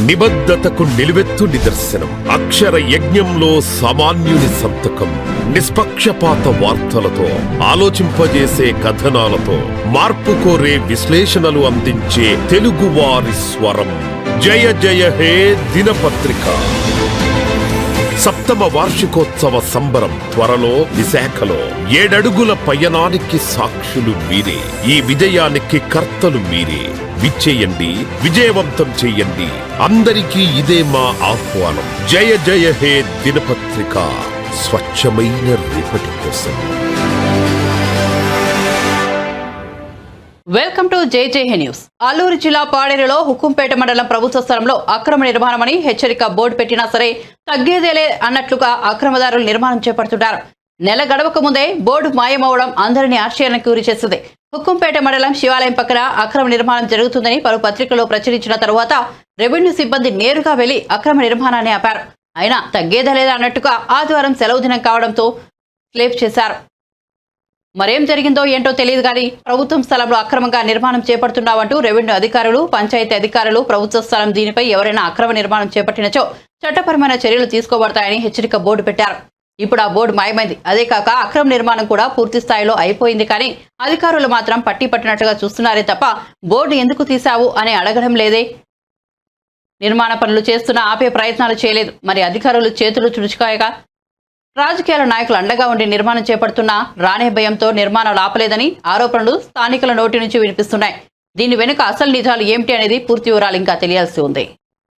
నిబద్ధతకు నిలువెత్తు నిదర్శనం. అక్షర యజ్ఞంలో సామాన్యుని సంతకం. నిష్పక్షపాత వార్తలతో, ఆలోచింపజేసే కథనాలతో, మార్పు కోరే విశ్లేషణలు అందించే తెలుగువారి స్వరం. జయ జయ హే దినపత్రిక. 7వ వార్షికోత్సవ సంబరం త్వరలో విశాఖలో. 7 అడుగుల పయనానికి సాక్షులు మీరే. ఈ విజయానికి కర్తలు మీరే. విచ్చేయండి, విజయవంతం చెయ్యండి. అందరికీ ఇదే మా ఆహ్వానం. జయ జయ హే దినపత్రిక. స్వచ్ఛమైన రేపటి కోసం. వెల్కమ్ టు జేజేహే న్యూస్. అల్లూరు జిల్లా పాడేరులో హుకుంపేట మండలం ప్రభుత్వ స్థలంలో అక్రమ నిర్మాణమని హెచ్చరిక బోర్డు పెట్టినా సరే తగ్గేదేలే అన్నట్లుగా అక్రమదారులు నిర్మాణం చేపడుతున్నారు. నెల గడవక ముందే బోర్డు మాయమవడం అందరినీ ఆశ్చర్యానికి గురి చేస్తుంది. హుకుంపేట మండలం శివాలయం పక్కన అక్రమ నిర్మాణం జరుగుతుందని పలు పత్రికల్లో ప్రచురించిన తరువాత రెవెన్యూ సిబ్బంది నేరుగా వెళ్లి అక్రమ నిర్మాణాన్ని ఆపారు. అయినా తగ్గేదేలేదా అన్నట్టుగా ఆదివారం సెలవు దినం కావడంతో స్లేప్ చేశారు. మరేం జరిగిందో ఏంటో తెలియదు కానీ ప్రభుత్వం స్థలంలో అక్రమంగా నిర్మాణం చేపడుతున్నామంటూ రెవెన్యూ అధికారులు, పంచాయతీ అధికారులు ప్రభుత్వ స్థలం దీనిపై ఎవరైనా అక్రమ నిర్మాణం చేపట్టినచో చట్టపరమైన చర్యలు తీసుకోబడతాయని హెచ్చరిక బోర్డు పెట్టారు. ఇప్పుడు ఆ బోర్డు మాయమైంది. అదే కాక అక్రమ నిర్మాణం కూడా పూర్తి స్థాయిలో అయిపోయింది కానీ అధికారులు మాత్రం పట్టినట్టుగా చూస్తున్నారే తప్ప బోర్డు ఎందుకు తీశావు అని అడగడం లేదే. నిర్మాణ పనులు చేస్తున్నా ఆపే ప్రయత్నాలు చేయలేదు. మరి అధికారులు చేతులు తుడుచుకోయగా రాజకీయాల నాయకులు అండగా ఉండి నిర్మాణం చేపడుతున్నా రానే భయంతో నిర్మాణాలు ఆపలేదని ఆరోపణలు స్థానికుల నోటి నుంచి వినిపిస్తున్నాయి. దీని వెనుక అసలు నిజాలు ఏమిటి అనేది పూర్తి వివరాలు ఇంకా తెలియాల్సి ఉంది.